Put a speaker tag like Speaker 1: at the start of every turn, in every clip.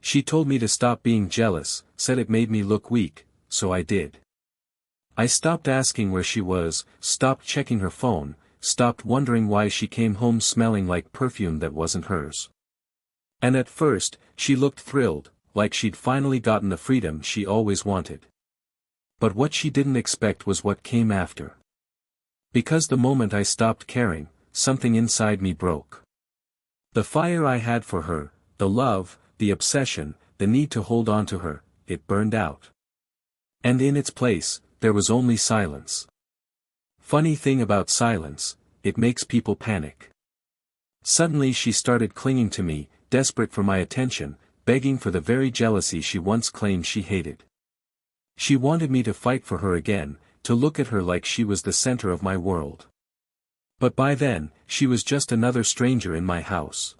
Speaker 1: She told me to stop being jealous, said it made me look weak, so I did. I stopped asking where she was, stopped checking her phone, stopped wondering why she came home smelling like perfume that wasn't hers. And at first, she looked thrilled, like she'd finally gotten the freedom she always wanted. But what she didn't expect was what came after. Because the moment I stopped caring, something inside me broke. The fire I had for her, the love, the obsession, the need to hold on to her, it burned out. And in its place, there was only silence. Funny thing about silence, it makes people panic. Suddenly she started clinging to me, desperate for my attention, begging for the very jealousy she once claimed she hated. She wanted me to fight for her again, to look at her like she was the center of my world. But by then, she was just another stranger in my house.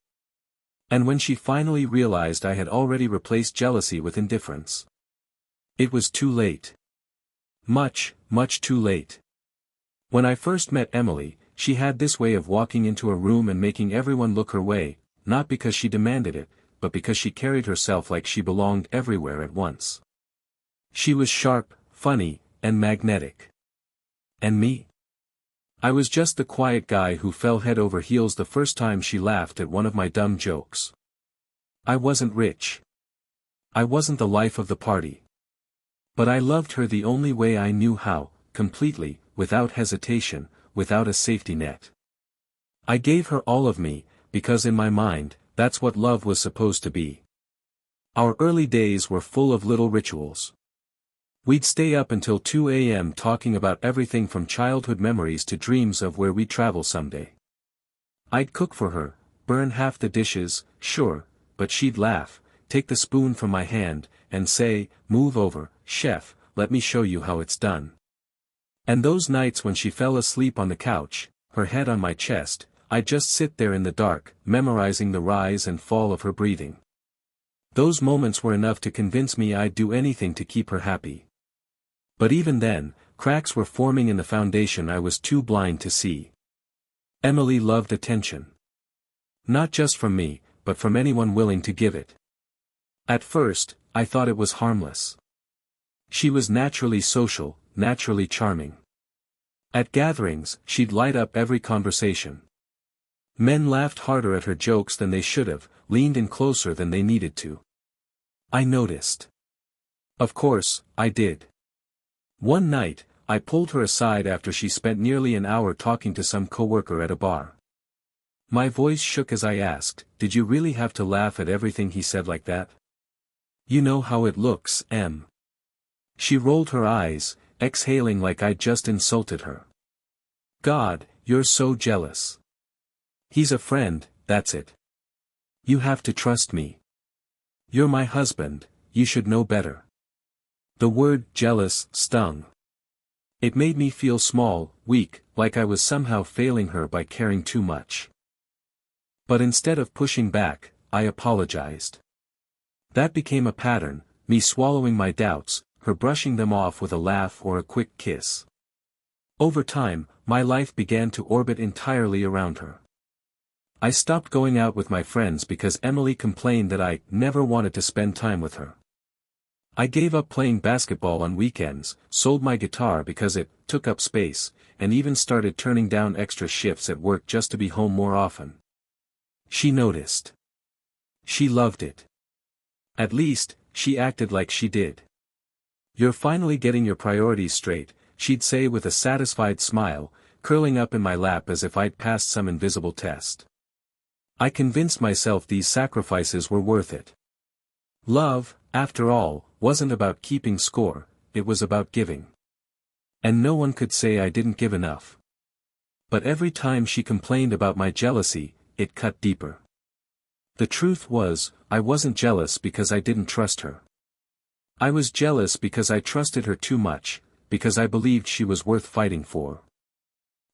Speaker 1: And when she finally realized I had already replaced jealousy with indifference, it was too late. Much, much too late. When I first met Emily, she had this way of walking into a room and making everyone look her way, not because she demanded it, but because she carried herself like she belonged everywhere at once. She was sharp, funny, and magnetic. And me? I was just the quiet guy who fell head over heels the first time she laughed at one of my dumb jokes. I wasn't rich. I wasn't the life of the party. But I loved her the only way I knew how, completely, without hesitation, without a safety net. I gave her all of me, because in my mind, that's what love was supposed to be. Our early days were full of little rituals. We'd stay up until 2 a.m. talking about everything from childhood memories to dreams of where we'd travel someday. I'd cook for her, burn half the dishes, sure, but she'd laugh, take the spoon from my hand, and say, "Move over, chef, let me show you how it's done." And those nights when she fell asleep on the couch, her head on my chest, I'd just sit there in the dark, memorizing the rise and fall of her breathing. Those moments were enough to convince me I'd do anything to keep her happy. But even then, cracks were forming in the foundation I was too blind to see. Emily loved attention. Not just from me, but from anyone willing to give it. At first, I thought it was harmless. She was naturally social, naturally charming. At gatherings, she'd light up every conversation. Men laughed harder at her jokes than they should have, leaned in closer than they needed to. I noticed. Of course, I did. One night, I pulled her aside after she spent nearly an hour talking to some coworker at a bar. My voice shook as I asked, "Did you really have to laugh at everything he said like that? You know how it looks, Em." She rolled her eyes, exhaling like I'd just insulted her. "God, you're so jealous. He's a friend, that's it. You have to trust me. You're my husband, you should know better." The word jealous stung. It made me feel small, weak, like I was somehow failing her by caring too much. But instead of pushing back, I apologized. That became a pattern, me swallowing my doubts, her brushing them off with a laugh or a quick kiss. Over time, my life began to orbit entirely around her. I stopped going out with my friends because Emily complained that I never wanted to spend time with her. I gave up playing basketball on weekends, sold my guitar because it took up space, and even started turning down extra shifts at work just to be home more often. She noticed. She loved it. At least, she acted like she did. "You're finally getting your priorities straight," she'd say with a satisfied smile, curling up in my lap as if I'd passed some invisible test. I convinced myself these sacrifices were worth it. Love, after all, wasn't about keeping score, it was about giving. And no one could say I didn't give enough. But every time she complained about my jealousy, it cut deeper. The truth was, I wasn't jealous because I didn't trust her. I was jealous because I trusted her too much, because I believed she was worth fighting for.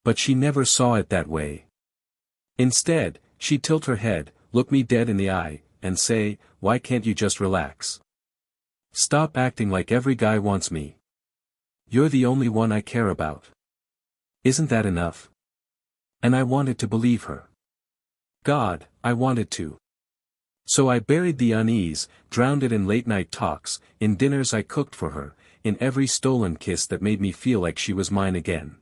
Speaker 1: But she never saw it that way. Instead, she'd tilt her head, look me dead in the eye, and say, "Why can't you just relax? Stop acting like every guy wants me. You're the only one I care about. Isn't that enough?" And I wanted to believe her. God, I wanted to. So I buried the unease, drowned it in late-night talks, in dinners I cooked for her, in every stolen kiss that made me feel like she was mine again.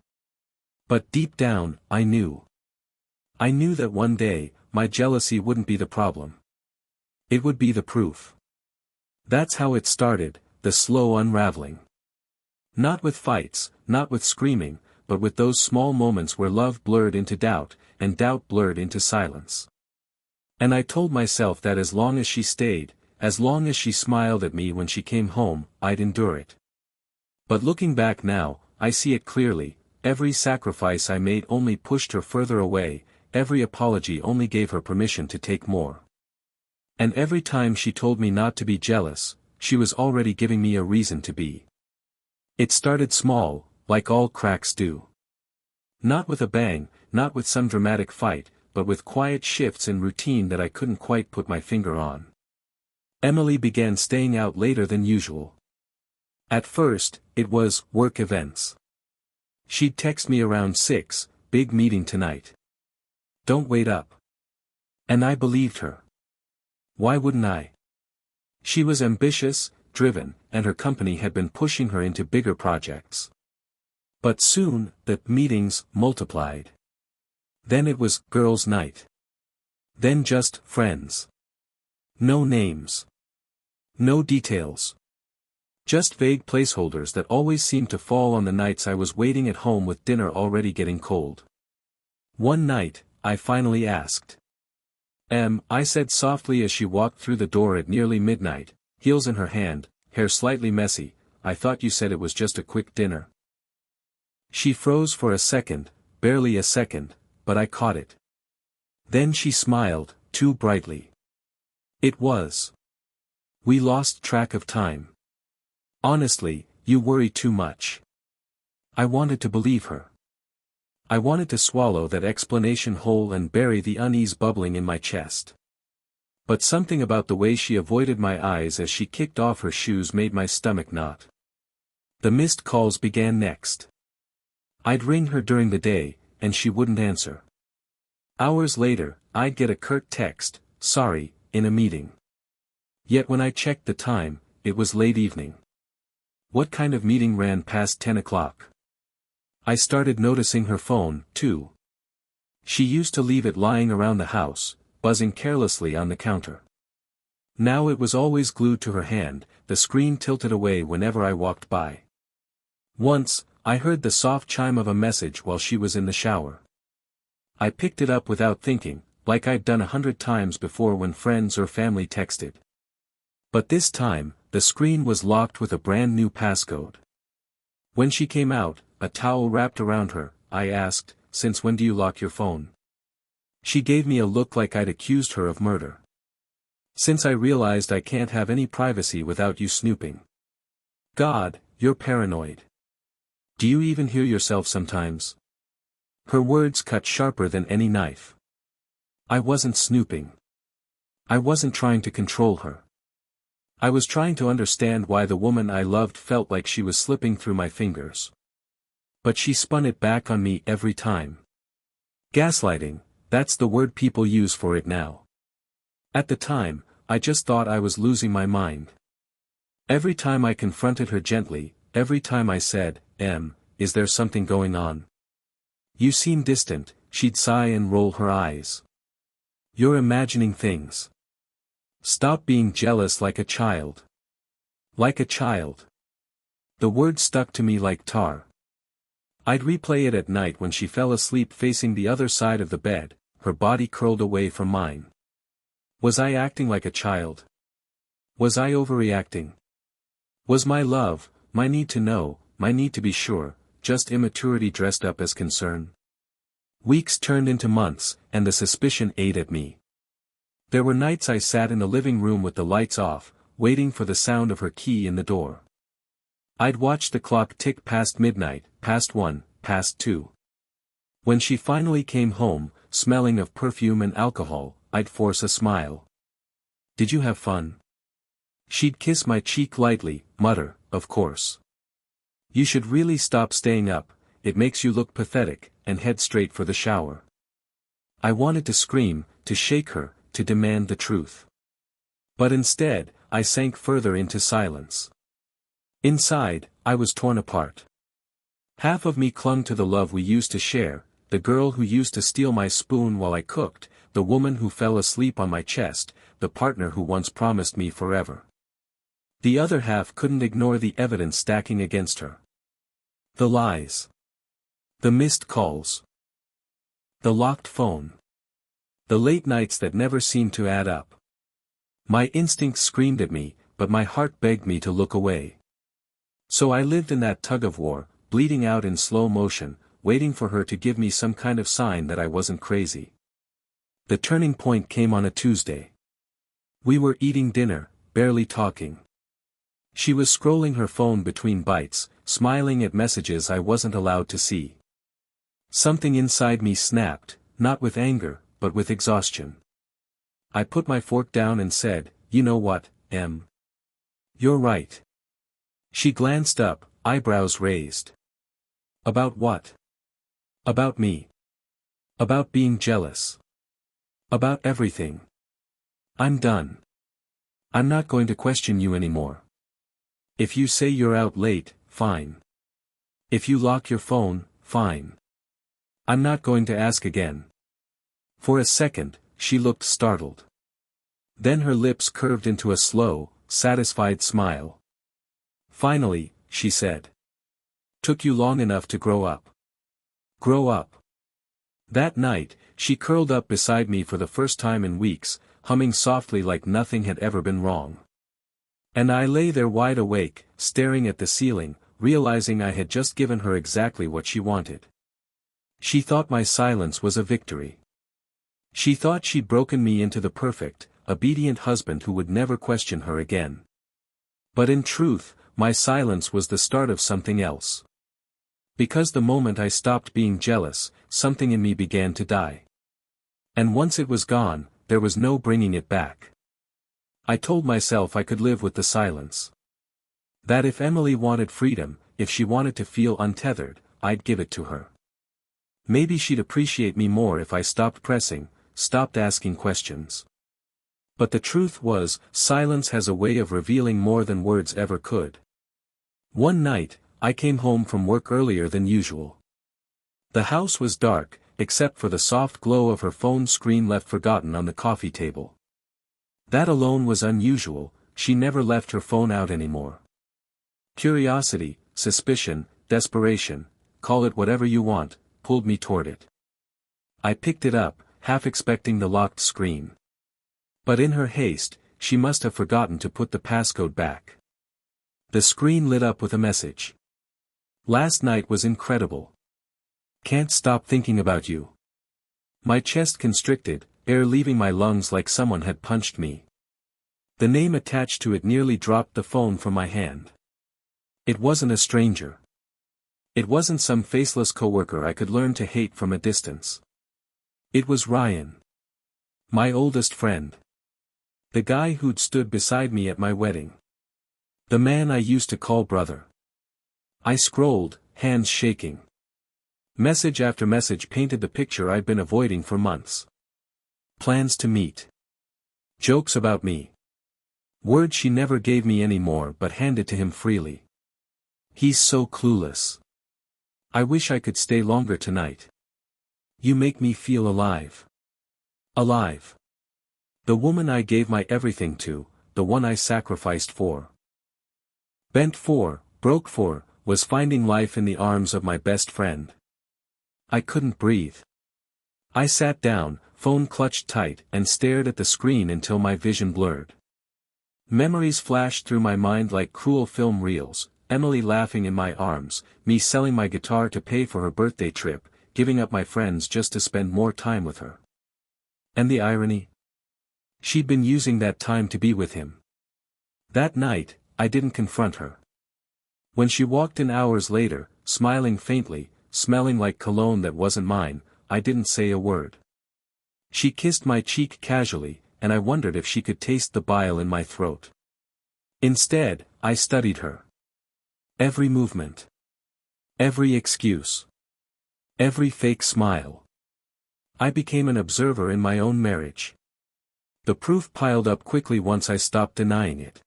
Speaker 1: But deep down, I knew. I knew that one day, my jealousy wouldn't be the problem. It would be the proof. That's how it started, the slow unraveling. Not with fights, not with screaming, but with those small moments where love blurred into doubt, and doubt blurred into silence. And I told myself that as long as she stayed, as long as she smiled at me when she came home, I'd endure it. But looking back now, I see it clearly, every sacrifice I made only pushed her further away, every apology only gave her permission to take more. And every time she told me not to be jealous, she was already giving me a reason to be. It started small, like all cracks do. Not with a bang, not with some dramatic fight, but with quiet shifts in routine that I couldn't quite put my finger on. Emily began staying out later than usual. At first, it was work events. She'd text me around 6, big meeting tonight. Don't wait up. And I believed her. Why wouldn't I? She was ambitious, driven, and her company had been pushing her into bigger projects. But soon, the meetings multiplied. Then it was girls' night. Then just friends. No names. No details. Just vague placeholders that always seemed to fall on the nights I was waiting at home with dinner already getting cold. One night, I finally asked. I said softly as she walked through the door at nearly midnight, heels in her hand, hair slightly messy, I thought you said it was just a quick dinner. She froze for a second, barely a second, but I caught it. Then she smiled, too brightly. It was. We lost track of time. Honestly, you worry too much. I wanted to believe her. I wanted to swallow that explanation whole and bury the unease bubbling in my chest. But something about the way she avoided my eyes as she kicked off her shoes made my stomach knot. The missed calls began next. I'd ring her during the day, and she wouldn't answer. Hours later, I'd get a curt text, sorry, in a meeting. Yet when I checked the time, it was late evening. What kind of meeting ran past 10 o'clock? I started noticing her phone, too. She used to leave it lying around the house, buzzing carelessly on the counter. Now it was always glued to her hand, the screen tilted away whenever I walked by. Once, I heard the soft chime of a message while she was in the shower. I picked it up without thinking, like I'd done 100 times before when friends or family texted. But this time, the screen was locked with a brand new passcode. When she came out, a towel wrapped around her, I asked, since when do you lock your phone? She gave me a look like I'd accused her of murder. Since I realized I can't have any privacy without you snooping. God, you're paranoid. Do you even hear yourself sometimes? Her words cut sharper than any knife. I wasn't snooping. I wasn't trying to control her. I was trying to understand why the woman I loved felt like she was slipping through my fingers. But she spun it back on me every time. Gaslighting, that's the word people use for it now. At the time, I just thought I was losing my mind. Every time I confronted her gently, every time I said, is there something going on? You seem distant, she'd sigh and roll her eyes. You're imagining things. Stop being jealous like a child. Like a child. The word stuck to me like tar. I'd replay it at night when she fell asleep facing the other side of the bed, her body curled away from mine. Was I acting like a child? Was I overreacting? Was my love, my need to know, my need to be sure, just immaturity dressed up as concern? Weeks turned into months, and the suspicion ate at me. There were nights I sat in the living room with the lights off, waiting for the sound of her key in the door. I'd watch the clock tick past midnight, past 1, past 2. When she finally came home, smelling of perfume and alcohol, I'd force a smile. Did you have fun? She'd kiss my cheek lightly, mutter, of course. You should really stop staying up, it makes you look pathetic, and head straight for the shower. I wanted to scream, to shake her, to demand the truth. But instead, I sank further into silence. Inside, I was torn apart. Half of me clung to the love we used to share, the girl who used to steal my spoon while I cooked, the woman who fell asleep on my chest, the partner who once promised me forever. The other half couldn't ignore the evidence stacking against her. The lies. The missed calls. The locked phone. The late nights that never seemed to add up. My instincts screamed at me, but my heart begged me to look away. So I lived in that tug-of-war, bleeding out in slow motion, waiting for her to give me some kind of sign that I wasn't crazy. The turning point came on a Tuesday. We were eating dinner, barely talking. She was scrolling her phone between bites, smiling at messages I wasn't allowed to see. Something inside me snapped, not with anger, but with exhaustion. I put my fork down and said, "You know what, Em? You're right." She glanced up, eyebrows raised. About what? About me. About being jealous. About everything. I'm done. I'm not going to question you anymore. If you say you're out late, fine. If you lock your phone, fine. I'm not going to ask again. For a second, she looked startled. Then her lips curved into a slow, satisfied smile. Finally, she said. Took you long enough to grow up. Grow up. That night, she curled up beside me for the first time in weeks, humming softly like nothing had ever been wrong. And I lay there wide awake, staring at the ceiling, realizing I had just given her exactly what she wanted. She thought my silence was a victory. She thought she'd broken me into the perfect, obedient husband who would never question her again. But in truth, my silence was the start of something else. Because the moment I stopped being jealous, something in me began to die. And once it was gone, there was no bringing it back. I told myself I could live with the silence. That if Emily wanted freedom, if she wanted to feel untethered, I'd give it to her. Maybe she'd appreciate me more if I stopped pressing, stopped asking questions. But the truth was, silence has a way of revealing more than words ever could. One night, I came home from work earlier than usual. The house was dark, except for the soft glow of her phone screen left forgotten on the coffee table. That alone was unusual, she never left her phone out anymore. Curiosity, suspicion, desperation, call it whatever you want, pulled me toward it. I picked it up, half expecting the locked screen. But in her haste, she must have forgotten to put the passcode back. The screen lit up with a message. Last night was incredible. Can't stop thinking about you. My chest constricted, air leaving my lungs like someone had punched me. The name attached to it nearly dropped the phone from my hand. It wasn't a stranger. It wasn't some faceless coworker I could learn to hate from a distance. It was Ryan. My oldest friend. The guy who'd stood beside me at my wedding. The man I used to call brother. I scrolled, hands shaking. Message after message painted the picture I'd been avoiding for months. Plans to meet. Jokes about me. Words she never gave me anymore but handed to him freely. He's so clueless. I wish I could stay longer tonight. You make me feel alive. Alive. The woman I gave my everything to, the one I sacrificed for. Bent for, broke for, was finding life in the arms of my best friend. I couldn't breathe. I sat down, phone clutched tight, and stared at the screen until my vision blurred. Memories flashed through my mind like cruel film reels, Emily laughing in my arms, me selling my guitar to pay for her birthday trip, giving up my friends just to spend more time with her. And the irony? She'd been using that time to be with him. That night, I didn't confront her. When she walked in hours later, smiling faintly, smelling like cologne that wasn't mine, I didn't say a word. She kissed my cheek casually, and I wondered if she could taste the bile in my throat. Instead, I studied her. Every movement. Every excuse. Every fake smile. I became an observer in my own marriage. The proof piled up quickly once I stopped denying it.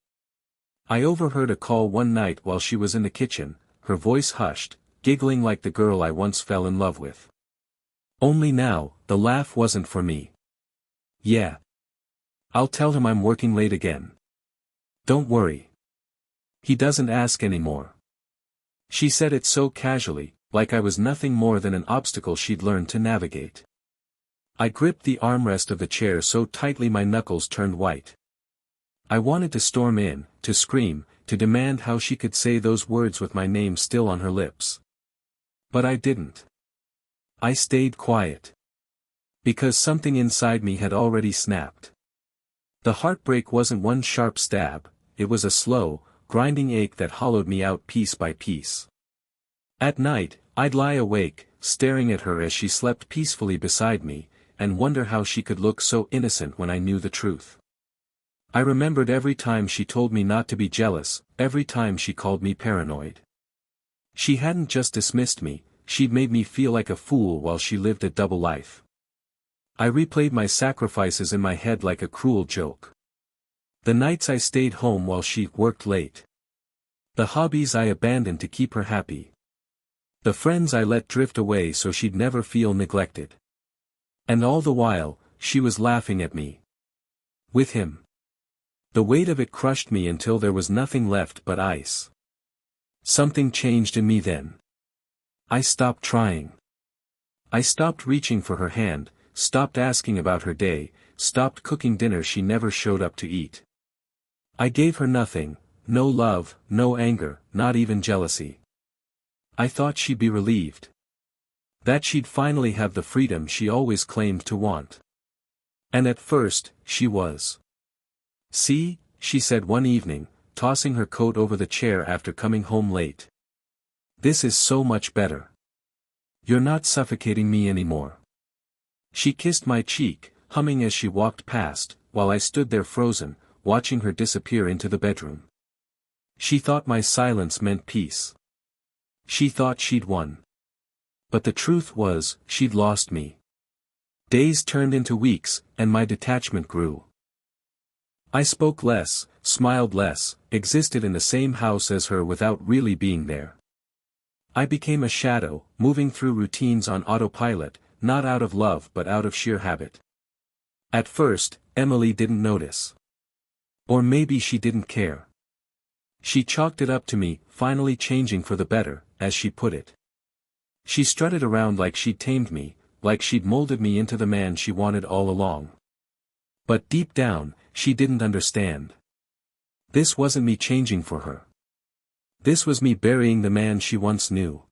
Speaker 1: I overheard a call one night while she was in the kitchen, her voice hushed, giggling like the girl I once fell in love with. Only now, the laugh wasn't for me. Yeah. I'll tell him I'm working late again. Don't worry. He doesn't ask anymore. She said it so casually, like I was nothing more than an obstacle she'd learned to navigate. I gripped the armrest of the chair so tightly my knuckles turned white. I wanted to storm in, to scream, to demand how she could say those words with my name still on her lips. But I didn't. I stayed quiet. Because something inside me had already snapped. The heartbreak wasn't one sharp stab, it was a slow, grinding ache that hollowed me out piece by piece. At night, I'd lie awake, staring at her as she slept peacefully beside me, and wonder how she could look so innocent when I knew the truth. I remembered every time she told me not to be jealous, every time she called me paranoid. She hadn't just dismissed me, she'd made me feel like a fool while she lived a double life. I replayed my sacrifices in my head like a cruel joke. The nights I stayed home while she worked late. The hobbies I abandoned to keep her happy. The friends I let drift away so she'd never feel neglected. And all the while, she was laughing at me. With him. The weight of it crushed me until there was nothing left but ice. Something changed in me then. I stopped trying. I stopped reaching for her hand, stopped asking about her day, stopped cooking dinner she never showed up to eat. I gave her nothing, no love, no anger, not even jealousy. I thought she'd be relieved. That she'd finally have the freedom she always claimed to want. And at first, she was. See, she said one evening, tossing her coat over the chair after coming home late. This is so much better. You're not suffocating me anymore. She kissed my cheek, humming as she walked past, while I stood there frozen, watching her disappear into the bedroom. She thought my silence meant peace. She thought she'd won. But the truth was, she'd lost me. Days turned into weeks, and my detachment grew. I spoke less, smiled less, existed in the same house as her without really being there. I became a shadow, moving through routines on autopilot, not out of love but out of sheer habit. At first, Emily didn't notice. Or maybe she didn't care. She chalked it up to me, finally changing for the better, as she put it. She strutted around like she'd tamed me, like she'd molded me into the man she wanted all along. But deep down, she didn't understand. This wasn't me changing for her. This was me burying the man she once knew.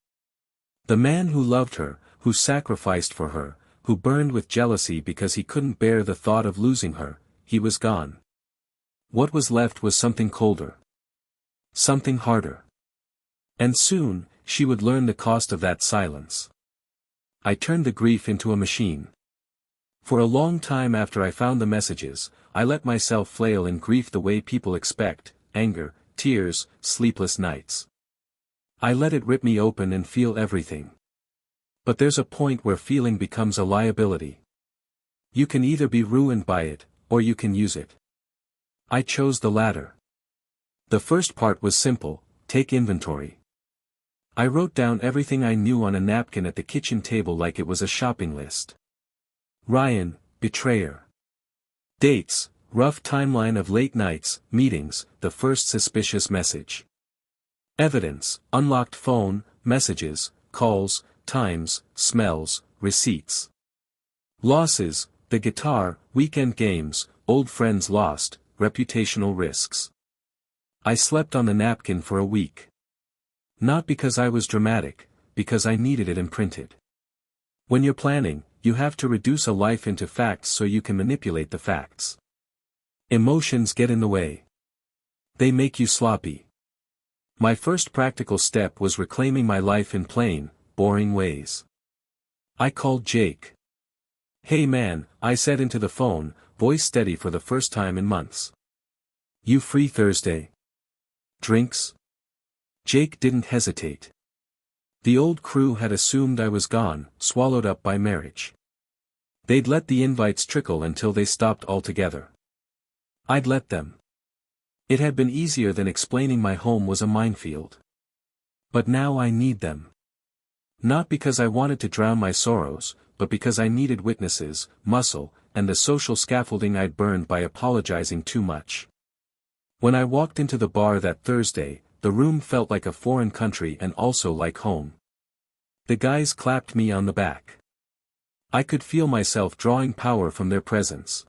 Speaker 1: The man who loved her, who sacrificed for her, who burned with jealousy because he couldn't bear the thought of losing her, he was gone. What was left was something colder. Something harder. And soon, she would learn the cost of that silence. I turned the grief into a machine. For a long time after I found the messages, I let myself flail in grief the way people expect, anger, tears, sleepless nights. I let it rip me open and feel everything. But there's a point where feeling becomes a liability. You can either be ruined by it, or you can use it. I chose the latter. The first part was simple: take inventory. I wrote down everything I knew on a napkin at the kitchen table like it was a shopping list. Ryan, betrayer. Dates, rough timeline of late nights, meetings, the first suspicious message. Evidence, unlocked phone, messages, calls, times, smells, receipts. Losses, the guitar, weekend games, old friends lost, reputational risks. I slept on the napkin for a week. Not because I was dramatic, because I needed it imprinted. When you're planning, you have to reduce a life into facts so you can manipulate the facts. Emotions get in the way. They make you sloppy. My first practical step was reclaiming my life in plain, boring ways. I called Jake. "Hey man," I said into the phone, voice steady for the first time in months. "You free Thursday? Drinks?" Jake didn't hesitate. The old crew had assumed I was gone, swallowed up by marriage. They'd let the invites trickle until they stopped altogether. I'd let them. It had been easier than explaining my home was a minefield. But now I need them. Not because I wanted to drown my sorrows, but because I needed witnesses, muscle, and the social scaffolding I'd burned by apologizing too much. When I walked into the bar that Thursday, the room felt like a foreign country and also like home. The guys clapped me on the back. I could feel myself drawing power from their presence.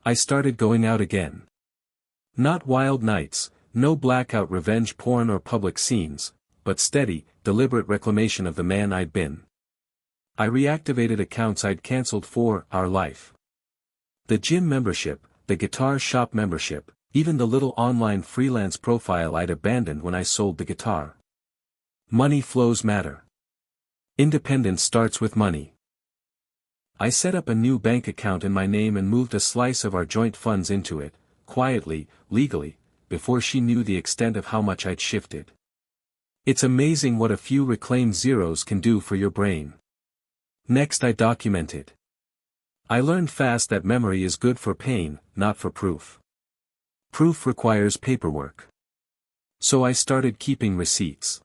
Speaker 1: I started going out again. Not wild nights, no blackout revenge porn or public scenes, but steady, deliberate reclamation of the man I'd been. I reactivated accounts I'd cancelled for our life. The gym membership, the guitar shop membership, even the little online freelance profile I'd abandoned when I sold the guitar. Money flows matter. Independence starts with money. I set up a new bank account in my name and moved a slice of our joint funds into it, quietly, legally, before she knew the extent of how much I'd shifted. It's amazing what a few reclaimed zeros can do for your brain. Next I documented. I learned fast that memory is good for pain, not for proof. Proof requires paperwork. So I started keeping receipts.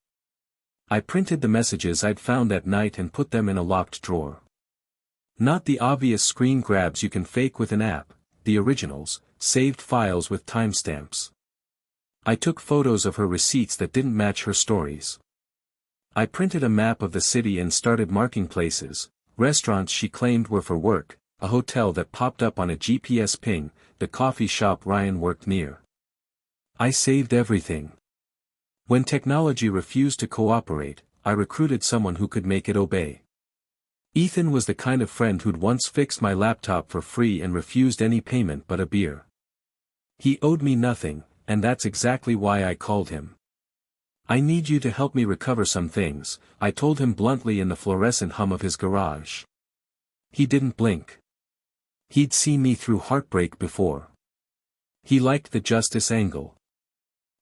Speaker 1: I printed the messages I'd found at night and put them in a locked drawer. Not the obvious screen grabs you can fake with an app, the originals, saved files with timestamps. I took photos of her receipts that didn't match her stories. I printed a map of the city and started marking places, restaurants she claimed were for work, a hotel that popped up on a GPS ping, the coffee shop Ryan worked near. I saved everything. When technology refused to cooperate, I recruited someone who could make it obey. Ethan was the kind of friend who'd once fixed my laptop for free and refused any payment but a beer. He owed me nothing, and that's exactly why I called him. I need you to help me recover some things, I told him bluntly in the fluorescent hum of his garage. He didn't blink. He'd seen me through Heartbreak before. He liked the justice angle.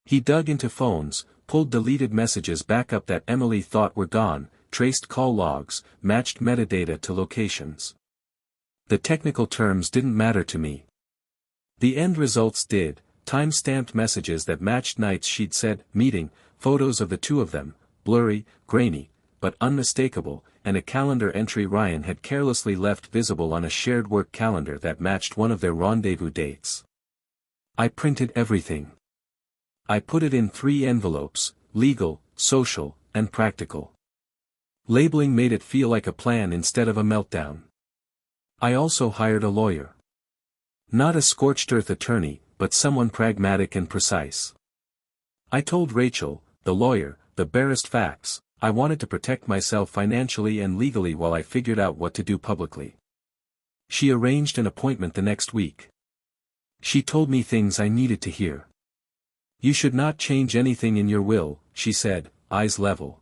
Speaker 1: He dug into phones, pulled deleted messages back up that Emily thought were gone, traced call logs, matched metadata to locations. The technical terms didn't matter to me. The end results did, time-stamped messages that matched nights she'd said, meeting, photos of the two of them, blurry, grainy, but unmistakable, and a calendar entry Ryan had carelessly left visible on a shared work calendar that matched one of their rendezvous dates. I printed everything. I put it in 3 envelopes, legal, social, and practical. Labeling made it feel like a plan instead of a meltdown. I also hired a lawyer. Not a scorched-earth attorney, but someone pragmatic and precise. I told Rachel, the lawyer, the barest facts. I wanted to protect myself financially and legally while I figured out what to do publicly. She arranged an appointment the next week. She told me things I needed to hear. You should not change anything in your will, she said, eyes level.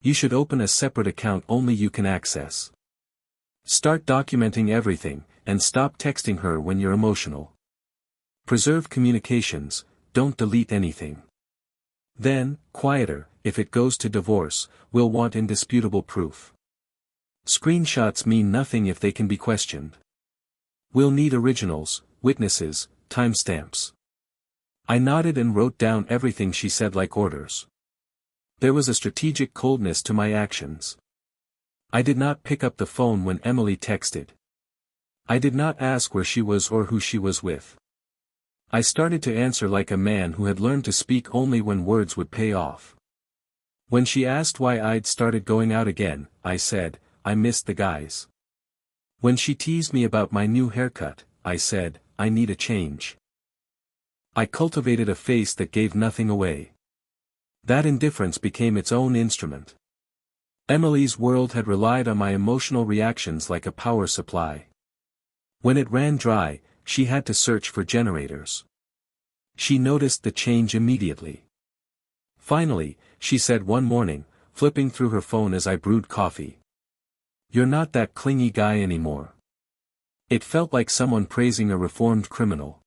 Speaker 1: You should open a separate account only you can access. Start documenting everything, and stop texting her when you're emotional. Preserve communications, don't delete anything. Then, quieter, if it goes to divorce, we'll want indisputable proof. Screenshots mean nothing if they can be questioned. We'll need originals, witnesses, timestamps. I nodded and wrote down everything she said like orders. There was a strategic coldness to my actions. I did not pick up the phone when Emily texted. I did not ask where she was or who she was with. I started to answer like a man who had learned to speak only when words would pay off. When she asked why I'd started going out again, I said, I missed the guys. When she teased me about my new haircut, I said, I need a change. I cultivated a face that gave nothing away. That indifference became its own instrument. Emily's world had relied on my emotional reactions like a power supply. When it ran dry, she had to search for generators. She noticed the change immediately. Finally, she said one morning, flipping through her phone as I brewed coffee. You're not that clingy guy anymore. It felt like someone praising a reformed criminal.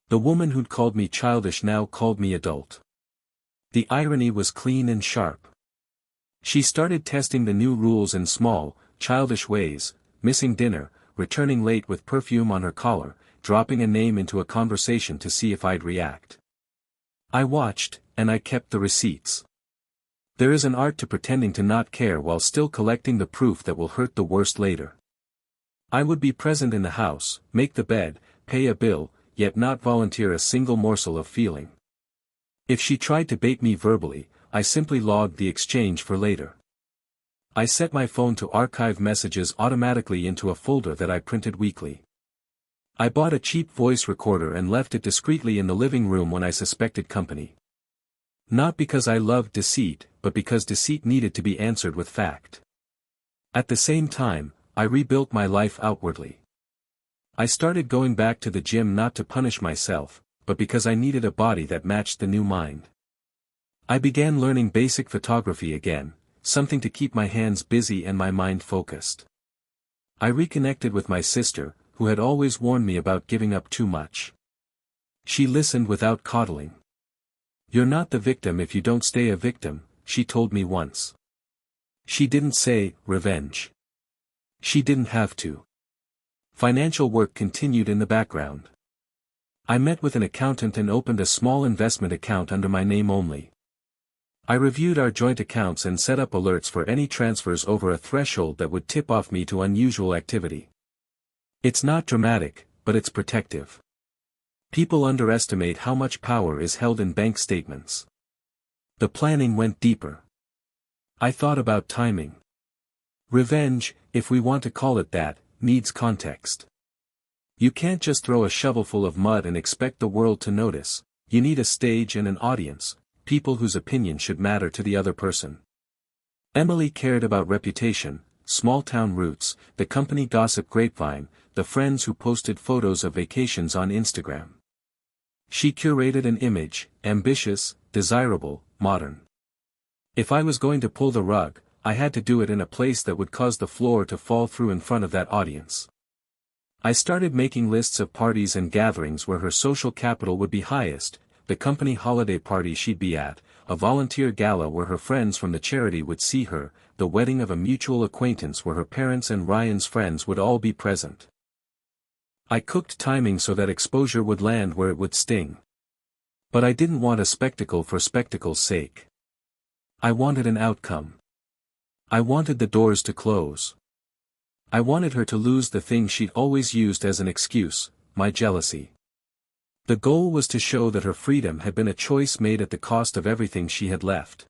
Speaker 1: The woman who'd called me childish now called me adult. The irony was clean and sharp. She started testing the new rules in small, childish ways, missing dinner, returning late with perfume on her collar, dropping a name into a conversation to see if I'd react. I watched, and I kept the receipts. There is an art to pretending to not care while still collecting the proof that will hurt the worst later. I would be present in the house, make the bed, pay a bill, yet not volunteer a single morsel of feeling. If she tried to bait me verbally, I simply logged the exchange for later. I set my phone to archive messages automatically into a folder that I printed weekly. I bought a cheap voice recorder and left it discreetly in the living room when I suspected company. Not because I loved deceit, but because deceit needed to be answered with fact. At the same time, I rebuilt my life outwardly. I started going back to the gym not to punish myself, but because I needed a body that matched the new mind. I began learning basic photography again, something to keep my hands busy and my mind focused. I reconnected with my sister, who had always warned me about giving up too much. She listened without coddling. "You're not the victim if you don't stay a victim," she told me once. She didn't say, "revenge." She didn't have to. Financial work continued in the background. I met with an accountant and opened a small investment account under my name only. I reviewed our joint accounts and set up alerts for any transfers over a threshold that would tip off me to unusual activity. It's not dramatic, but it's protective. People underestimate how much power is held in bank statements. The planning went deeper. I thought about timing. Revenge, if we want to call it that, needs context. You can't just throw a shovelful of mud and expect the world to notice. You need a stage and an audience, people whose opinion should matter to the other person. Emily cared about reputation, small-town roots, the company gossip grapevine, the friends who posted photos of vacations on Instagram. She curated an image, ambitious, desirable, modern. If I was going to pull the rug, I had to do it in a place that would cause the floor to fall through in front of that audience. I started making lists of parties and gatherings where her social capital would be highest, the company holiday party she'd be at, a volunteer gala where her friends from the charity would see her, the wedding of a mutual acquaintance where her parents and Ryan's friends would all be present. I cooked timing so that exposure would land where it would sting. But I didn't want a spectacle for spectacle's sake. I wanted an outcome. I wanted the doors to close. I wanted her to lose the thing she'd always used as an excuse, my jealousy. The goal was to show that her freedom had been a choice made at the cost of everything she had left.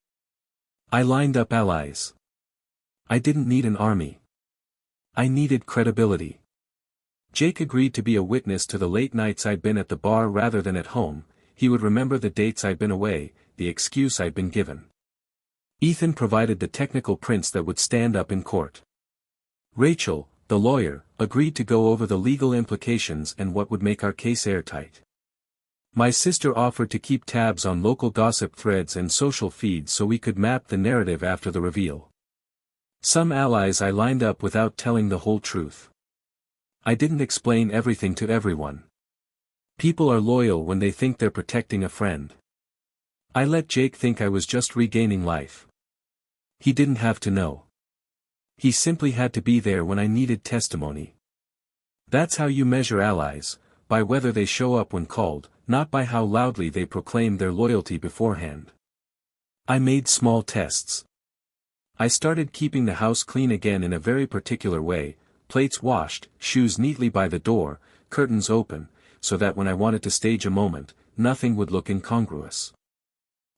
Speaker 1: I lined up allies. I didn't need an army. I needed credibility. Jake agreed to be a witness to the late nights I'd been at the bar rather than at home. He would remember the dates I'd been away, the excuse I'd been given. Ethan provided the technical prints that would stand up in court. Rachel, the lawyer, agreed to go over the legal implications and what would make our case airtight. My sister offered to keep tabs on local gossip threads and social feeds so we could map the narrative after the reveal. Some allies I lined up without telling the whole truth. I didn't explain everything to everyone. People are loyal when they think they're protecting a friend. I let Jake think I was just regaining life. He didn't have to know. He simply had to be there when I needed testimony. That's how you measure allies, by whether they show up when called, not by how loudly they proclaim their loyalty beforehand. I made small tests. I started keeping the house clean again in a very particular way, plates washed, shoes neatly by the door, curtains open, so that when I wanted to stage a moment, nothing would look incongruous.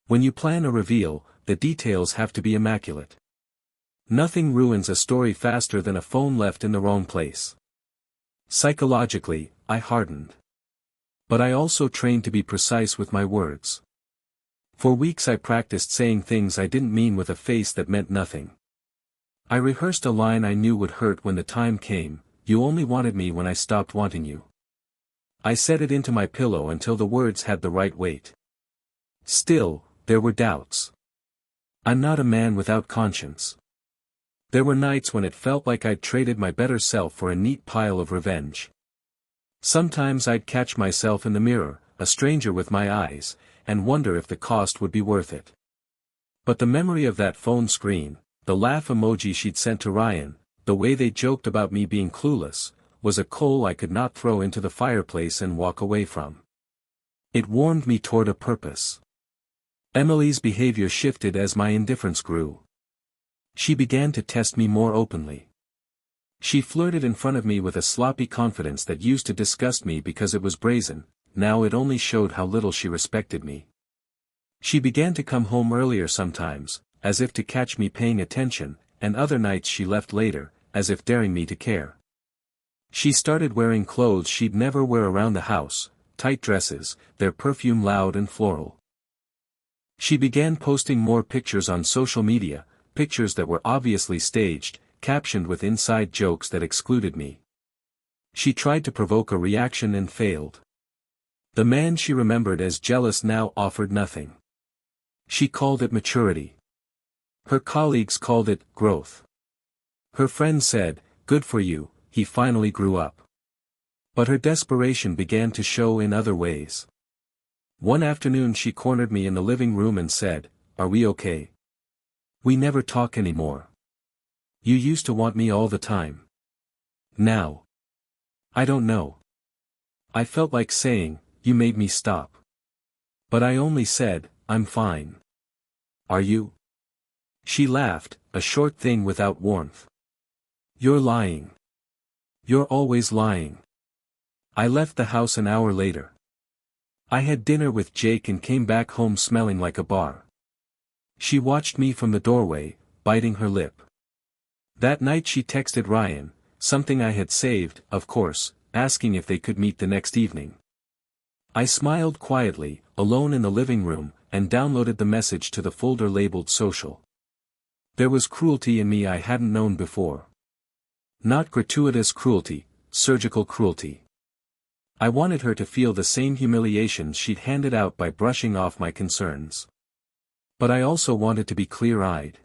Speaker 1: When you plan a reveal, the details have to be immaculate. Nothing ruins a story faster than a phone left in the wrong place. Psychologically, I hardened. But I also trained to be precise with my words. For weeks I practiced saying things I didn't mean with a face that meant nothing. I rehearsed a line I knew would hurt when the time came: "You only wanted me when I stopped wanting you." I said it into my pillow until the words had the right weight. Still, there were doubts. I'm not a man without conscience. There were nights when it felt like I'd traded my better self for a neat pile of revenge. Sometimes I'd catch myself in the mirror, a stranger with my eyes, and wonder if the cost would be worth it. But the memory of that phone screen, the laugh emoji she'd sent to Ryan, the way they joked about me being clueless, was a coal I could not throw into the fireplace and walk away from. It warmed me toward a purpose. Emily's behavior shifted as my indifference grew. She began to test me more openly. She flirted in front of me with a sloppy confidence that used to disgust me because it was brazen. Now it only showed how little she respected me. She began to come home earlier sometimes, as if to catch me paying attention, and other nights she left later, as if daring me to care. She started wearing clothes she'd never wear around the house, tight dresses, their perfume loud and floral. She began posting more pictures on social media, pictures that were obviously staged, captioned with inside jokes that excluded me. She tried to provoke a reaction and failed. The man she remembered as jealous now offered nothing. She called it maturity. Her colleagues called it growth. Her friends said, "Good for you, he finally grew up." But her desperation began to show in other ways. One afternoon she cornered me in the living room and said, "Are we okay? We never talk anymore. You used to want me all the time. Now, I don't know." I felt like saying, "You made me stop." But I only said, "I'm fine." "Are you?" She laughed, a short thing without warmth. "You're lying. You're always lying." I left the house an hour later. I had dinner with Jake and came back home smelling like a bar. She watched me from the doorway, biting her lip. That night she texted Ryan, something I had saved, of course, asking if they could meet the next evening. I smiled quietly, alone in the living room, and downloaded the message to the folder labeled social. There was cruelty in me I hadn't known before. Not gratuitous cruelty, surgical cruelty. I wanted her to feel the same humiliations she'd handed out by brushing off my concerns. But I also wanted to be clear-eyed.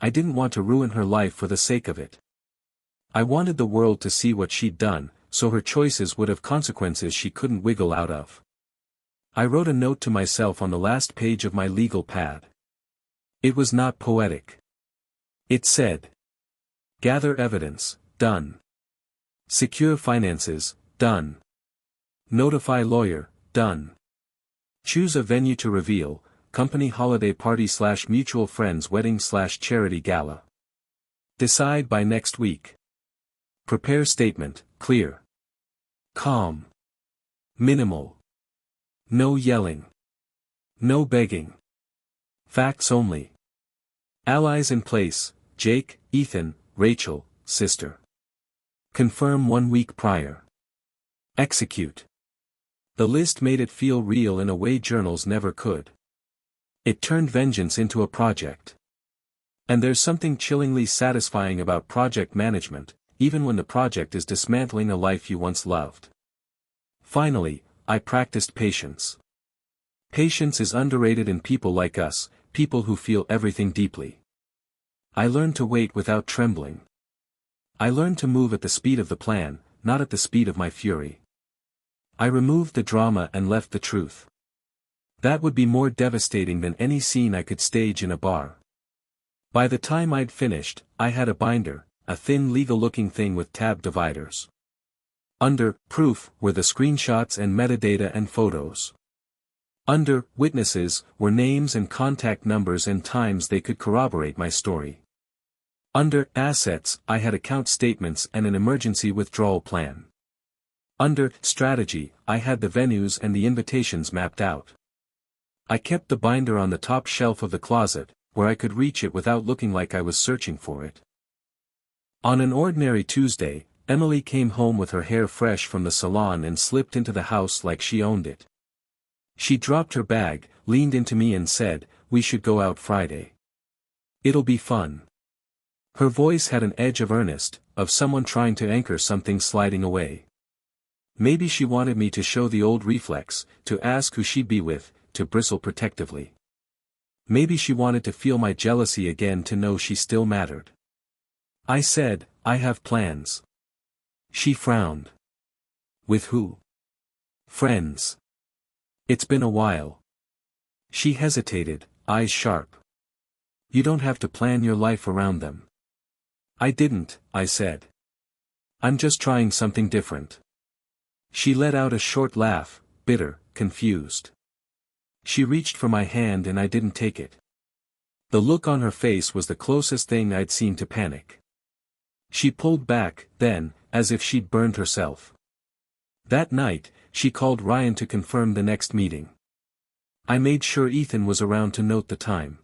Speaker 1: I didn't want to ruin her life for the sake of it. I wanted the world to see what she'd done, so her choices would have consequences she couldn't wiggle out of. I wrote a note to myself on the last page of my legal pad. It was not poetic. It said, "Gather evidence, done. Secure finances, done. Notify lawyer, done. Choose a venue to reveal, company holiday party/mutual friends wedding/charity gala. Decide by next week. Prepare statement, clear. Calm. Minimal. No yelling. No begging. Facts only. Allies in place, Jake, Ethan, Rachel, sister. Confirm 1 week prior. Execute." The list made it feel real in a way journals never could. It turned vengeance into a project. And there's something chillingly satisfying about project management, even when the project is dismantling a life you once loved. Finally, I practiced patience. Patience is underrated in people like us, people who feel everything deeply. I learned to wait without trembling. I learned to move at the speed of the plan, not at the speed of my fury. I removed the drama and left the truth. That would be more devastating than any scene I could stage in a bar. By the time I'd finished, I had a binder, a thin legal-looking thing with tab dividers. Under proof were the screenshots and metadata and photos. Under witnesses were names and contact numbers and times they could corroborate my story. Under assets, I had account statements and an emergency withdrawal plan. Under strategy, I had the venues and the invitations mapped out. I kept the binder on the top shelf of the closet, where I could reach it without looking like I was searching for it. On an ordinary Tuesday, Emily came home with her hair fresh from the salon and slipped into the house like she owned it. She dropped her bag, leaned into me and said, "We should go out Friday. It'll be fun." Her voice had an edge of earnest, of someone trying to anchor something sliding away. Maybe she wanted me to show the old reflex, to ask who she'd be with, to bristle protectively. Maybe she wanted to feel my jealousy again, to know she still mattered. I said, "I have plans." She frowned. "With who?" "Friends. It's been a while." She hesitated, eyes sharp. "You don't have to plan your life around them." "I didn't," I said. I'm just trying something different. She let out a short laugh, bitter, confused. She reached for my hand and I didn't take it. The look on her face was the closest thing I'd seen to panic. She pulled back, then, as if she'd burned herself. That night, she called Ryan to confirm the next meeting. I made sure Ethan was around to note the time.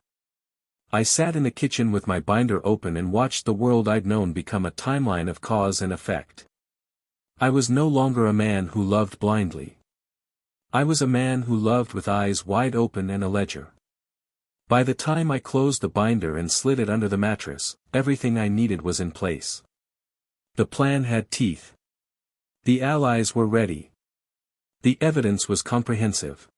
Speaker 1: I sat in the kitchen with my binder open and watched the world I'd known become a timeline of cause and effect. I was no longer a man who loved blindly. I was a man who loved with eyes wide open and a ledger. By the time I closed the binder and slid it under the mattress, everything I needed was in place. The plan had teeth. The allies were ready. The evidence was comprehensive.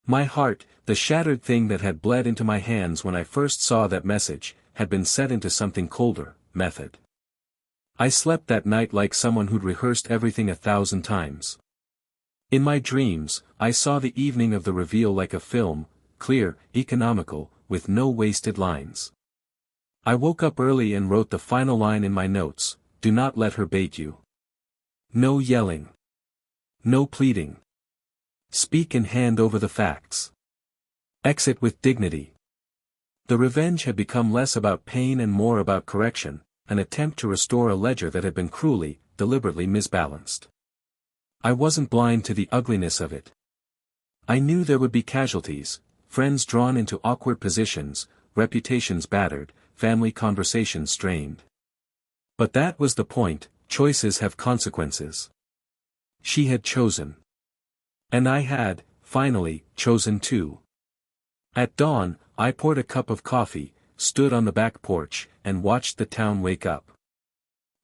Speaker 1: My heart, the shattered thing that had bled into my hands when I first saw that message, had been set into something colder, method. I slept that night like someone who'd rehearsed everything 1,000 times. In my dreams, I saw the evening of the reveal like a film, clear, economical, with no wasted lines. I woke up early and wrote the final line in my notes: do not let her bait you. No yelling. No pleading. Speak and hand over the facts. Exit with dignity. The revenge had become less about pain and more about correction, an attempt to restore a ledger that had been cruelly, deliberately misbalanced. I wasn't blind to the ugliness of it. I knew there would be casualties, friends drawn into awkward positions, reputations battered, family conversations strained. But that was the point: choices have consequences. She had chosen. And I had, finally, chosen too. At dawn, I poured a cup of coffee, stood on the back porch, and watched the town wake up.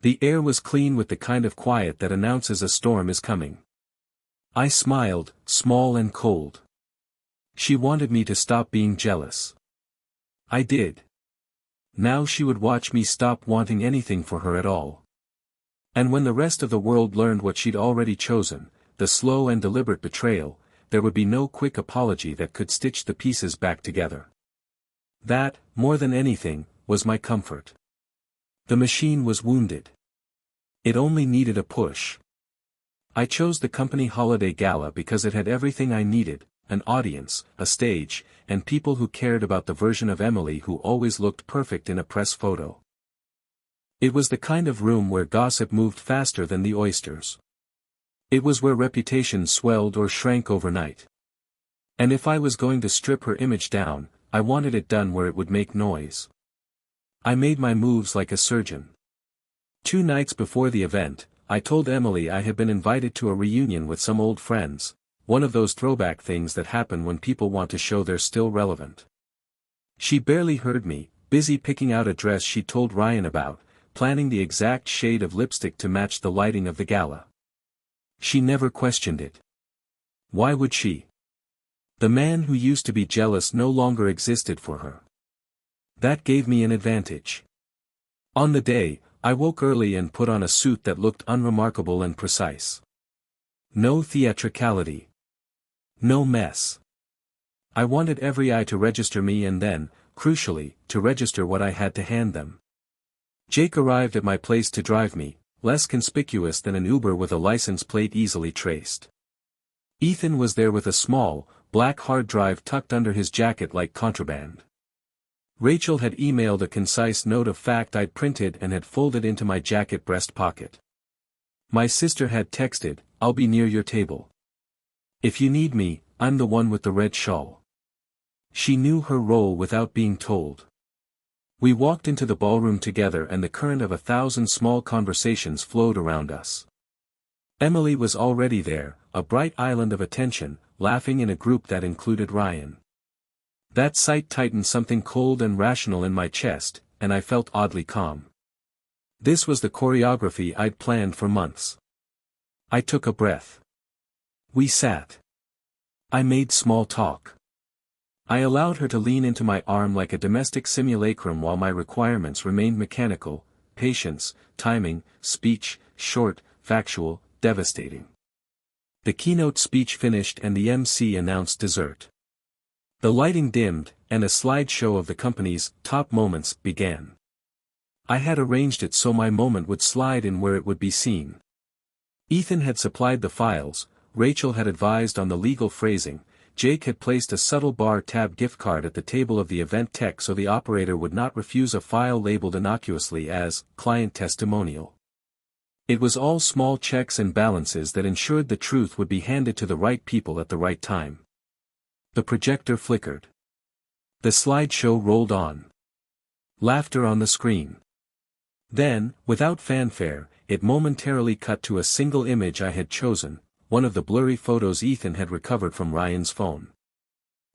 Speaker 1: The air was clean with the kind of quiet that announces a storm is coming. I smiled, small and cold. She wanted me to stop being jealous. I did. Now she would watch me stop wanting anything for her at all. And when the rest of the world learned what she'd already chosen, the slow and deliberate betrayal, there would be no quick apology that could stitch the pieces back together. That, more than anything, was my comfort. The machine was wounded. It only needed a push. I chose the company holiday gala because it had everything I needed: an audience, a stage, and people who cared about the version of Emily who always looked perfect in a press photo. It was the kind of room where gossip moved faster than the oysters. It was where reputation swelled or shrank overnight. And if I was going to strip her image down, I wanted it done where it would make noise. I made my moves like a surgeon. 2 nights before the event, I told Emily I had been invited to a reunion with some old friends, one of those throwback things that happen when people want to show they're still relevant. She barely heard me, busy picking out a dress she'd told Ryan about, planning the exact shade of lipstick to match the lighting of the gala. She never questioned it. Why would she? The man who used to be jealous no longer existed for her. That gave me an advantage. On the day, I woke early and put on a suit that looked unremarkable and precise. No theatricality. No mess. I wanted every eye to register me and then, crucially, to register what I had to hand them. Jake arrived at my place to drive me, less conspicuous than an Uber with a license plate easily traced. Ethan was there with a small, black hard drive tucked under his jacket like contraband. Rachel had emailed a concise note of fact I'd printed and had folded into my jacket breast pocket. My sister had texted, "I'll be near your table. If you need me, I'm the one with the red shawl." She knew her role without being told. We walked into the ballroom together and the current of 1,000 small conversations flowed around us. Emily was already there, a bright island of attention, laughing in a group that included Ryan. That sight tightened something cold and rational in my chest, and I felt oddly calm. This was the choreography I'd planned for months. I took a breath. We sat. I made small talk. I allowed her to lean into my arm like a domestic simulacrum while my requirements remained mechanical: patience, timing, speech, short, factual, devastating. The keynote speech finished and the MC announced dessert. The lighting dimmed, and a slideshow of the company's top moments began. I had arranged it so my moment would slide in where it would be seen. Ethan had supplied the files, Rachel had advised on the legal phrasing, Jake had placed a subtle bar tab gift card at the table of the event tech so the operator would not refuse a file labeled innocuously as client testimonial. It was all small checks and balances that ensured the truth would be handed to the right people at the right time. The projector flickered. The slideshow rolled on. Laughter on the screen. Then, without fanfare, it momentarily cut to a single image I had chosen, one of the blurry photos Ethan had recovered from Ryan's phone.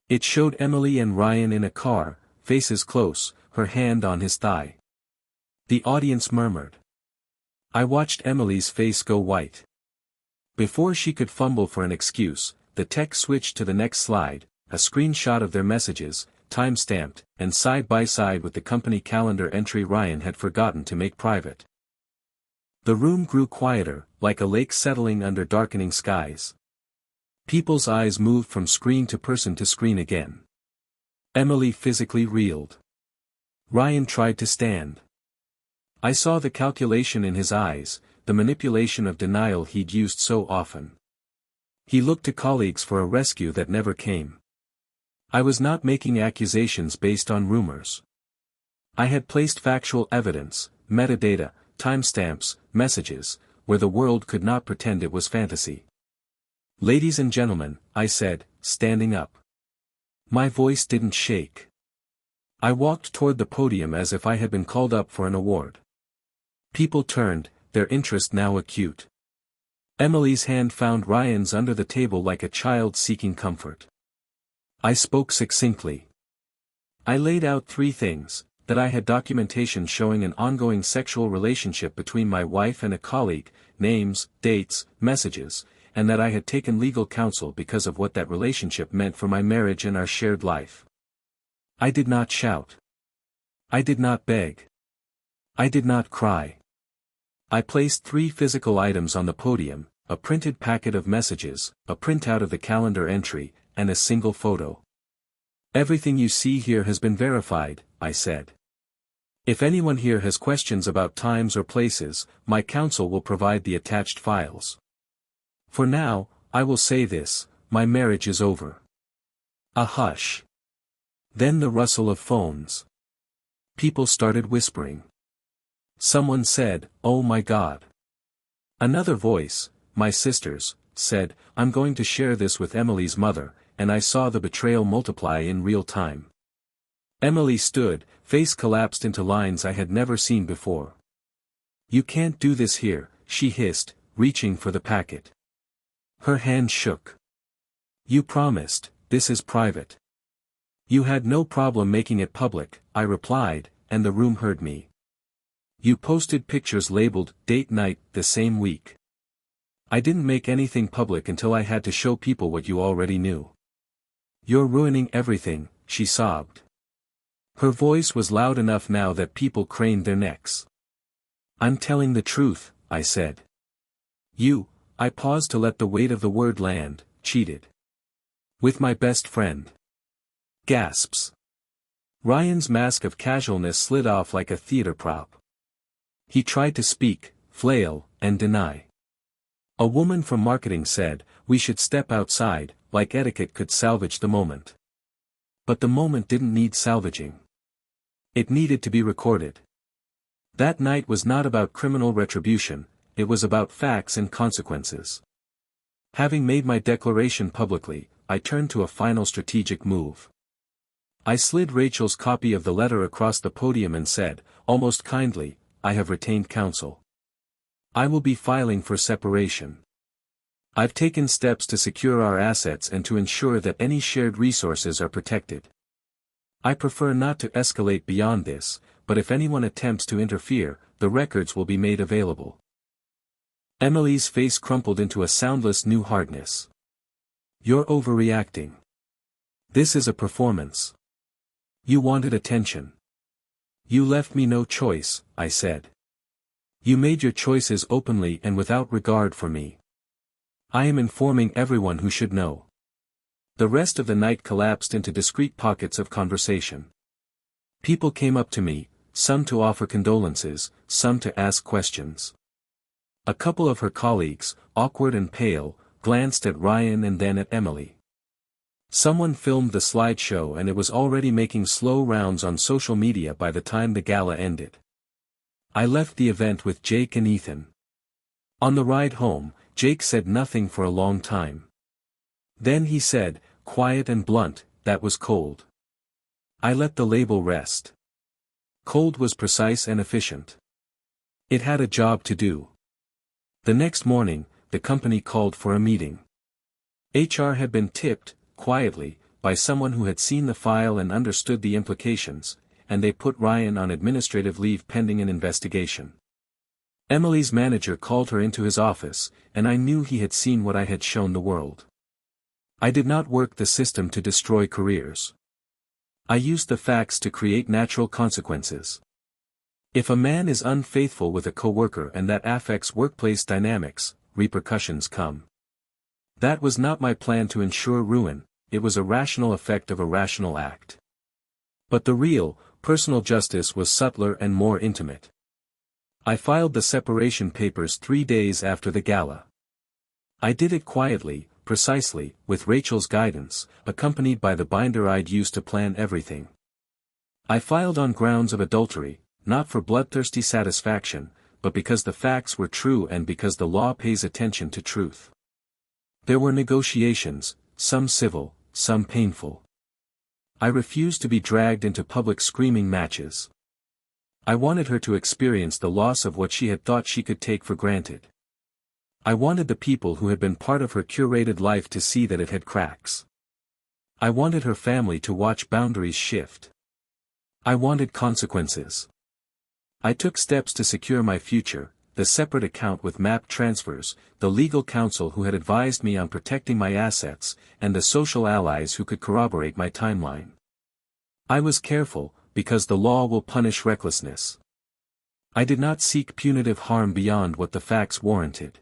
Speaker 1: It showed Emily and Ryan in a car, faces close, her hand on his thigh. The audience murmured. I watched Emily's face go white. Before she could fumble for an excuse, the tech switched to the next slide, a screenshot of their messages, time-stamped, and side by side with the company calendar entry Ryan had forgotten to make private. The room grew quieter, like a lake settling under darkening skies. People's eyes moved from screen to screen again. Emily physically reeled. Ryan tried to stand. I saw the calculation in his eyes, the manipulation of denial he'd used so often. He looked to colleagues for a rescue that never came. I was not making accusations based on rumors. I had placed factual evidence, metadata, timestamps, messages, where the world could not pretend it was fantasy. Ladies and gentlemen, I said, standing up. My voice didn't shake. I walked toward the podium as if I had been called up for an award. People turned, their interest now acute. Emily's hand found Ryan's under the table like a child seeking comfort. I spoke succinctly. I laid out 3 things, that I had documentation showing an ongoing sexual relationship between my wife and a colleague, names, dates, messages, and that I had taken legal counsel because of what that relationship meant for my marriage and our shared life. I did not shout. I did not beg. I did not cry. I placed 3 physical items on the podium, a printed packet of messages, a printout of the calendar entry, and a single photo. Everything you see here has been verified, I said. If anyone here has questions about times or places, my counsel will provide the attached files. For now, I will say this, my marriage is over. A hush. Then the rustle of phones. People started whispering. Someone said, "Oh my God." Another voice, my sister's, said, "I'm going to share this with Emily's mother," and I saw the betrayal multiply in real time. Emily stood, face collapsed into lines I had never seen before. "You can't do this here," she hissed, reaching for the packet. Her hand shook. "You promised, this is private." "You had no problem making it public," I replied, and the room heard me. "You posted pictures labeled, date night, the same week." "I didn't make anything public until I had to show people what you already knew." "You're ruining everything," she sobbed. Her voice was loud enough now that people craned their necks. "I'm telling the truth," I said. I paused to let the weight of the word land, cheated. "With my best friend." Gasps. Ryan's mask of casualness slid off like a theater prop. He tried to speak, flail, and deny. A woman from marketing said, "We should step outside," like etiquette could salvage the moment. But the moment didn't need salvaging. It needed to be recorded. That night was not about criminal retribution, it was about facts and consequences. Having made my declaration publicly, I turned to a final strategic move. I slid Rachel's copy of the letter across the podium and said, almost kindly, "I have retained counsel. I will be filing for separation. I've taken steps to secure our assets and to ensure that any shared resources are protected. I prefer not to escalate beyond this, but if anyone attempts to interfere, the records will be made available." Emily's face crumpled into a soundless new hardness. "You're overreacting. This is a performance. You wanted attention. You left me no choice," I said. "You made your choices openly and without regard for me. I am informing everyone who should know." The rest of the night collapsed into discrete pockets of conversation. People came up to me, some to offer condolences, some to ask questions. A couple of her colleagues, awkward and pale, glanced at Ryan and then at Emily. Someone filmed the slideshow and it was already making slow rounds on social media by the time the gala ended. I left the event with Jake and Ethan. On the ride home, Jake said nothing for a long time. Then he said, quiet and blunt, "That was cold." I let the label rest. Cold was precise and efficient. It had a job to do. The next morning, the company called for a meeting. HR had been tipped, quietly, by someone who had seen the file and understood the implications, and they put Ryan on administrative leave pending an investigation. Emily's manager called her into his office, and I knew he had seen what I had shown the world. I did not work the system to destroy careers. I used the facts to create natural consequences. If a man is unfaithful with a coworker and that affects workplace dynamics, repercussions come. That was not my plan to ensure ruin, it was a rational effect of a rational act. But the real, personal justice was subtler and more intimate. I filed the separation papers 3 days after the gala. I did it quietly, precisely, with Rachel's guidance, accompanied by the binder I'd used to plan everything. I filed on grounds of adultery, not for bloodthirsty satisfaction, but because the facts were true and because the law pays attention to truth. There were negotiations, some civil, some painful. I refused to be dragged into public screaming matches. I wanted her to experience the loss of what she had thought she could take for granted. I wanted the people who had been part of her curated life to see that it had cracks. I wanted her family to watch boundaries shift. I wanted consequences. I took steps to secure my future, the separate account with map transfers, the legal counsel who had advised me on protecting my assets, and the social allies who could corroborate my timeline. I was careful, because the law will punish recklessness. I did not seek punitive harm beyond what the facts warranted.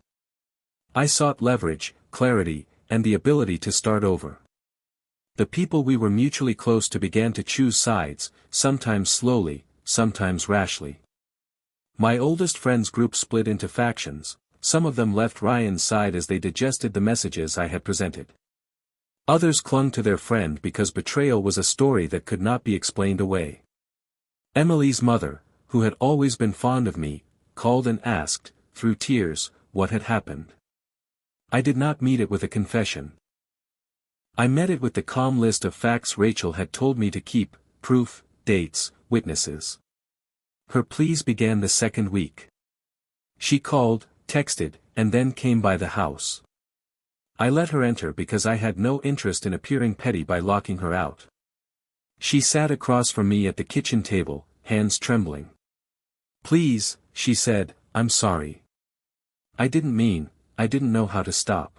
Speaker 1: I sought leverage, clarity, and the ability to start over. The people we were mutually close to began to choose sides, sometimes slowly, sometimes rashly. My oldest friends' group split into factions, some of them left Ryan's side as they digested the messages I had presented. Others clung to their friend because betrayal was a story that could not be explained away. Emily's mother, who had always been fond of me, called and asked, through tears, what had happened. I did not meet it with a confession. I met it with the calm list of facts Rachel had told me to keep, proof, dates, witnesses. Her pleas began the second week. She called, texted, and then came by the house. I let her enter because I had no interest in appearing petty by locking her out. She sat across from me at the kitchen table, hands trembling. "Please," she said, "I'm sorry. I didn't know how to stop.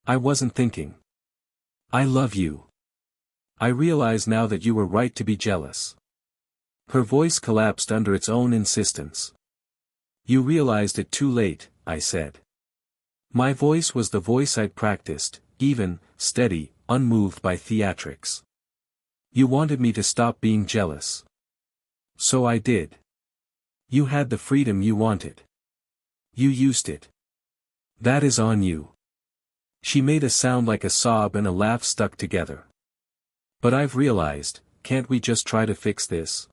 Speaker 1: I wasn't thinking. I love you. I realize now that you were right to be jealous." Her voice collapsed under its own insistence. "You realized it too late," I said. My voice was the voice I'd practiced, even, steady, unmoved by theatrics. "You wanted me to stop being jealous. So I did. You had the freedom you wanted. You used it. That is on you." She made a sound like a sob and a laugh stuck together. "But I've realized, can't we just try to fix this?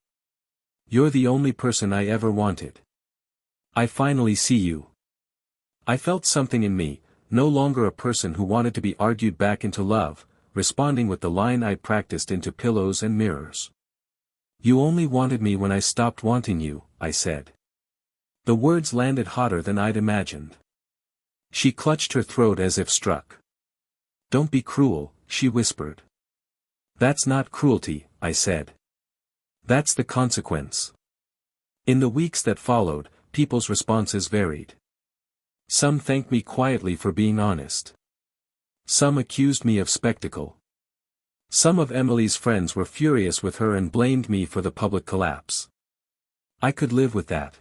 Speaker 1: You're the only person I ever wanted. I finally see you." I felt something in me, no longer a person who wanted to be argued back into love, responding with the line I'd practiced into pillows and mirrors. "You only wanted me when I stopped wanting you," I said. The words landed hotter than I'd imagined. She clutched her throat as if struck. "Don't be cruel," she whispered. "That's not cruelty," I said. "That's the consequence." In the weeks that followed, people's responses varied. Some thanked me quietly for being honest. Some accused me of spectacle. Some of Emily's friends were furious with her and blamed me for the public collapse. I could live with that.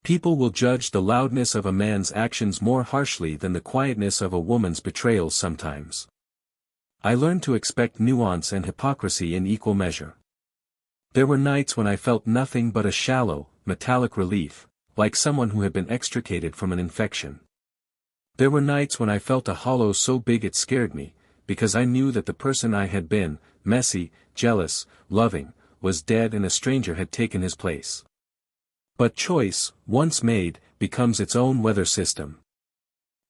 Speaker 1: People will judge the loudness of a man's actions more harshly than the quietness of a woman's betrayal sometimes. I learned to expect nuance and hypocrisy in equal measure. There were nights when I felt nothing but a shallow, metallic relief, like someone who had been extricated from an infection. There were nights when I felt a hollow so big it scared me, because I knew that the person I had been, messy, jealous, loving, was dead and a stranger had taken his place. But choice, once made, becomes its own weather system.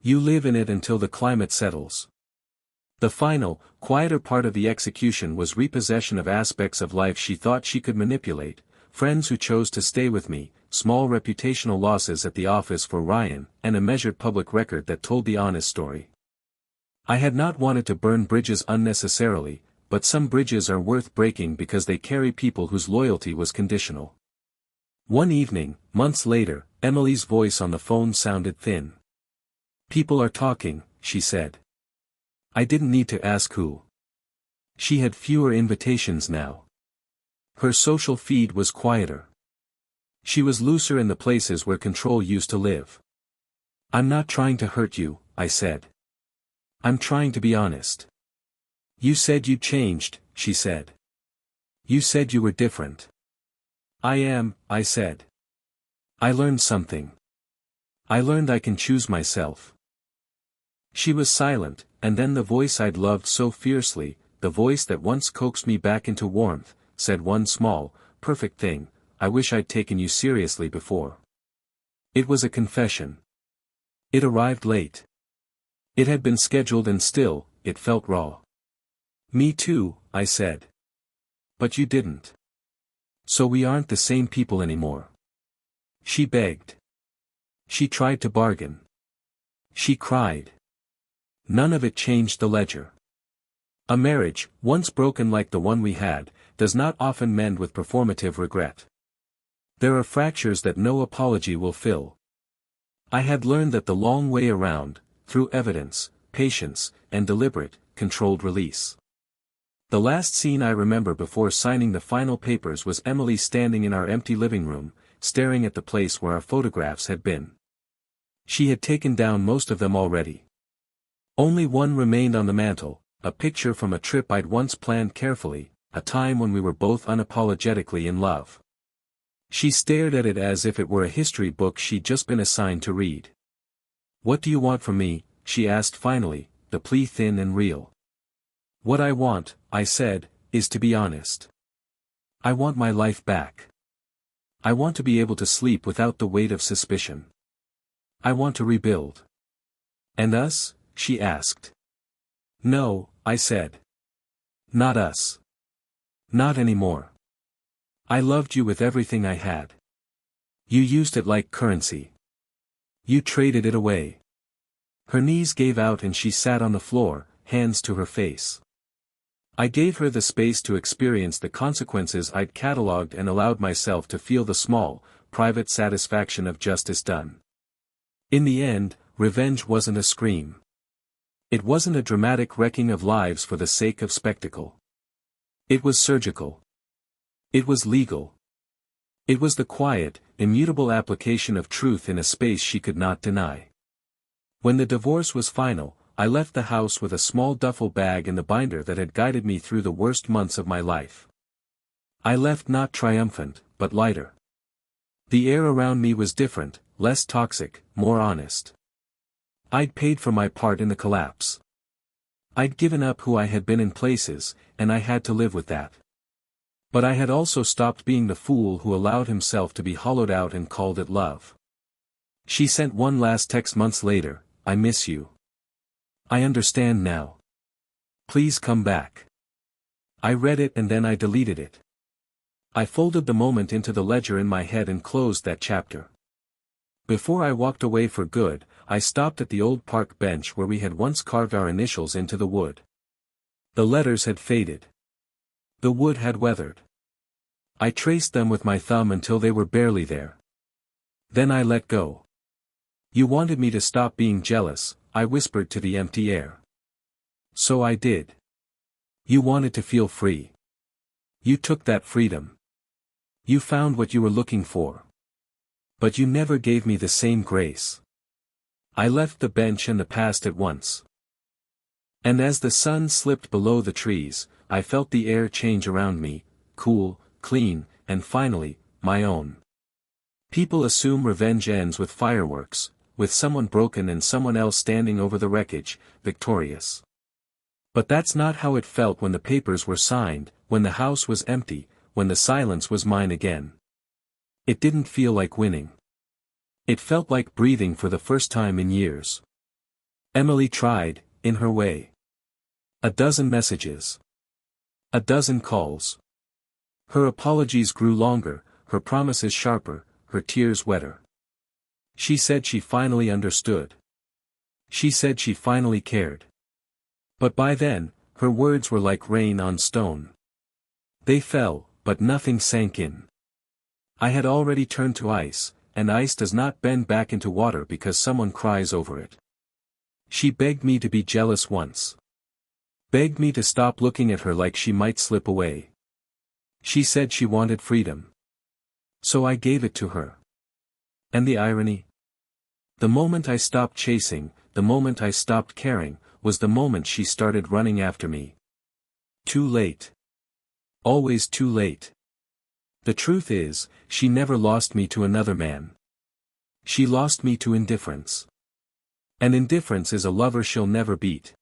Speaker 1: You live in it until the climate settles. The final, quieter part of the execution was repossession of aspects of life she thought she could manipulate, friends who chose to stay with me, small reputational losses at the office for Ryan, and a measured public record that told the honest story. I had not wanted to burn bridges unnecessarily, but some bridges are worth breaking because they carry people whose loyalty was conditional. One evening, months later, Emily's voice on the phone sounded thin. "People are talking," she said. I didn't need to ask who. She had fewer invitations now. Her social feed was quieter. She was looser in the places where control used to live. "I'm not trying to hurt you," I said. "I'm trying to be honest." "You said you changed," she said. "You said you were different." "I am," I said. "I learned something. I learned I can choose myself." She was silent, and then the voice I'd loved so fiercely, the voice that once coaxed me back into warmth, said one small, perfect thing: "I wish I'd taken you seriously before." It was a confession. It arrived late. It had been scheduled and still, it felt raw. "Me too," I said. "But you didn't. So we aren't the same people anymore." She begged. She tried to bargain. She cried. None of it changed the ledger. A marriage, once broken like the one we had, does not often mend with performative regret. There are fractures that no apology will fill. I had learned that the long way around, through evidence, patience, and deliberate, controlled release. The last scene I remember before signing the final papers was Emily standing in our empty living room, staring at the place where our photographs had been. She had taken down most of them already. Only one remained on the mantel, a picture from a trip I'd once planned carefully, a time when we were both unapologetically in love. She stared at it as if it were a history book she'd just been assigned to read. "What do you want from me?" she asked finally, the plea thin and real. "What I want," I said, "is to be honest. I want my life back. I want to be able to sleep without the weight of suspicion. I want to rebuild." "And us?" she asked. "No," I said. "Not us. Not anymore. I loved you with everything I had. You used it like currency. You traded it away." Her knees gave out and she sat on the floor, hands to her face. I gave her the space to experience the consequences I'd catalogued and allowed myself to feel the small, private satisfaction of justice done. In the end, revenge wasn't a scream. It wasn't a dramatic wrecking of lives for the sake of spectacle. It was surgical. It was legal. It was the quiet, immutable application of truth in a space she could not deny. When the divorce was final, I left the house with a small duffel bag and the binder that had guided me through the worst months of my life. I left not triumphant, but lighter. The air around me was different, less toxic, more honest. I'd paid for my part in the collapse. I'd given up who I had been in places, and I had to live with that. But I had also stopped being the fool who allowed himself to be hollowed out and called it love. She sent one last text months later: "I miss you. I understand now. Please come back." I read it and then I deleted it. I folded the moment into the ledger in my head and closed that chapter. Before I walked away for good, I stopped at the old park bench where we had once carved our initials into the wood. The letters had faded. The wood had weathered. I traced them with my thumb until they were barely there. Then I let go. "You wanted me to stop being jealous," I whispered to the empty air. "So I did. You wanted to feel free. You took that freedom. You found what you were looking for. But you never gave me the same grace." I left the bench and the past at once. And as the sun slipped below the trees, I felt the air change around me, cool, clean, and finally, my own. People assume revenge ends with fireworks, with someone broken and someone else standing over the wreckage, victorious. But that's not how it felt when the papers were signed, when the house was empty, when the silence was mine again. It didn't feel like winning. It felt like breathing for the first time in years. Emily tried, in her way. A dozen messages. A dozen calls. Her apologies grew longer, her promises sharper, her tears wetter. She said she finally understood. She said she finally cared. But by then, her words were like rain on stone. They fell, but nothing sank in. I had already turned to ice, and ice does not bend back into water because someone cries over it. She begged me to be jealous once. Begged me to stop looking at her like she might slip away. She said she wanted freedom. So I gave it to her. And the irony? The moment I stopped chasing, the moment I stopped caring, was the moment she started running after me. Too late. Always too late. The truth is, she never lost me to another man. She lost me to indifference. And indifference is a lover she'll never beat.